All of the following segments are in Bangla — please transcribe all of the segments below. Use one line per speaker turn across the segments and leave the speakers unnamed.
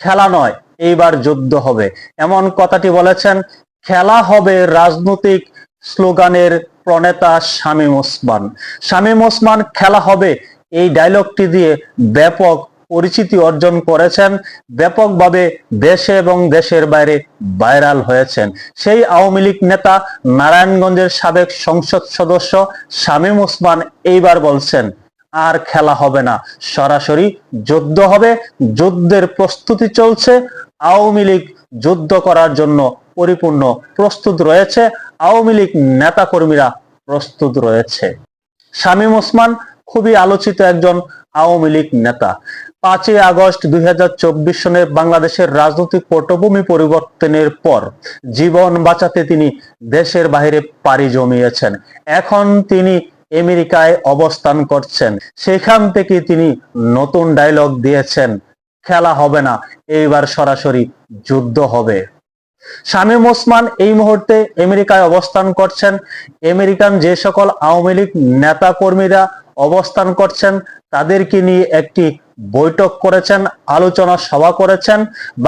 খেলা নয়, এইবার যুদ্ধ হবে, এমন কথাটি বলেছেন খেলা হবে রাজনৈতিক স্লোগানের প্রণেতা শামীম ওসমান। শামীম ওসমান খেলা হবে এই ডায়লগটি দিয়ে ব্যাপক পরিচিতি অর্জন করেছেন, ব্যাপকভাবে দেশে এবং দেশের বাইরে ভাইরাল হয়েছেন। সেই আওয়ামী লীগ নেতা নারায়ণগঞ্জের সাবেক সংসদ সদস্য শামীম ওসমান এইবার বলছেন আর খেলা হবে না, সরাসরি যুদ্ধ হবে, যুদ্ধের প্রস্তুতি চলছে, আওয়ামী লীগ যুদ্ধ করার জন্য পরিপূর্ণ প্রস্তুত রয়েছে, আওয়ামী লীগ নেতা কর্মীরা প্রস্তুত রয়েছে। শামীম ওসমান খুবই আলোচিত একজন আওয়ামী লীগ নেতা। 5ই আগস্ট 2024 সনে বাংলাদেশের রাজনৈতিক পটভূমি পরিবর্তনের পর জীবন বাঁচাতে তিনি দেশের বাইরে পাড়ি জমিয়েছেন। এখন তিনি আমেরিকায় অবস্থান করছেন। সেখান থেকে তিনি নতুন ডায়লগ দিয়েছেন, খেলা হবে না, এইবার সরাসরি যুদ্ধ হবে। শামীম ওসমান এই মুহূর্তে আমেরিকায় অবস্থান করছেন। আমেরিকান যে সকল আওয়ামী লীগ নেতা কর্মীরা অবস্থান করছেন তাদেরকে নিয়ে একটি বৈঠক করেছেন, আলোচনা সভা করেছেন,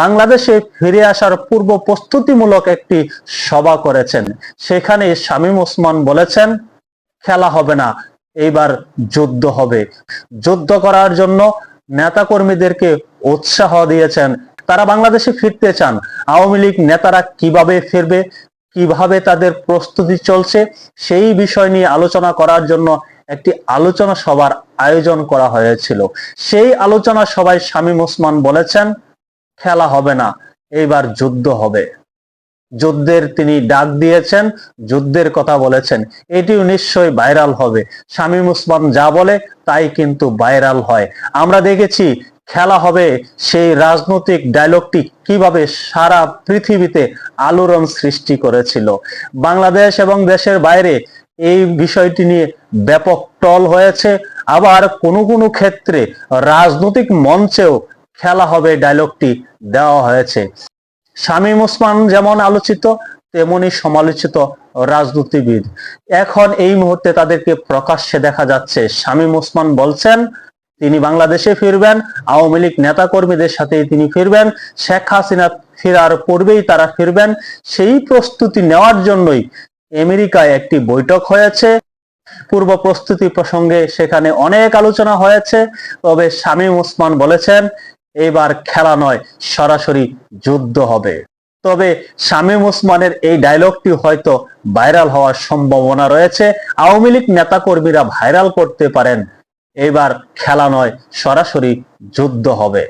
বাংলাদেশে ফিরে আসার পূর্ব প্রস্তুতিমূলক একটি সভা করেছেন। সেখানে শামীম ওসমান বলেছেন খেলা হবে না, এইবার যুদ্ধ হবে। যুদ্ধ করার জন্য নেতা কর্মীদেরকে উৎসাহ দিয়েছেন, তারা বাংলাদেশে ফিরতে চান। আওয়ামী লীগ নেতারা কিভাবে ফিরবে, কিভাবে তাদের প্রস্তুতি চলছে, সেই বিষয় নিয়ে আলোচনা করার জন্য একটি আলোচনা সভার আয়োজন করা হয়েছিল। সেই আলোচনা সভায় শামীম ওসমান বলেছেন খেলা হবে না, এইবার যুদ্ধ হবে। যুদ্ধের তিনি ডাক দিয়েছেন, যুদ্ধের কথা বলেছেন, এটিও নিশ্চয়ই ভাইরাল হবে। শামীম ওসমান যা বলে তাই কিন্তু ভাইরাল হয়। আমরা দেখেছি খেলা হবে সেই রাজনৈতিক ডায়লগটি কিভাবে সারা পৃথিবীতে আলোড়ন সৃষ্টি করেছিল। বাংলাদেশ এবং দেশের বাইরে এই বিষয়টি নিয়ে ব্যাপক টল হয়েছে। আবার কোনো কোনো ক্ষেত্রে রাজনৈতিক মঞ্চেও খেলা হবে ডায়লগটি দেওয়া হয়েছে। শামীম ওসমান যেমন আলোচিত তেমনি সমালোচিত রাজনীতিবিদ। এখন এই মুহূর্তে তাদেরকে প্রকাশ্যে দেখা যাচ্ছে। শামীম ওসমান বলছেন তিনি বাংলাদেশে ফিরবেন, আওয়ামী লীগ নেতা কর্মীদের সাথেই তিনি ফিরবেন, শেখ হাসিনা ফেরার পূর্বেই তারা ফিরবেন। সেই প্রস্তুতি নেওয়ার জন্যই আমেরিকায় একটি বৈঠক হয়েছে। পূর্ব প্রস্তুতি প্রসঙ্গে সেখানে অনেক আলোচনা হয়েছে। তবে শামীম ওসমান বলেছেন এবার খেলা নয়, সরাসরি যুদ্ধ হবে। তবে শামীম ওসমানের এই ডায়লগটি হয়তো ভাইরাল হওয়ার সম্ভাবনা রয়েছে। আওয়ামী লীগ নেতা কর্মীরা ভাইরাল করতে পারেন এবার খেলা নয়, সরাসরি যুদ্ধ হবে।